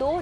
2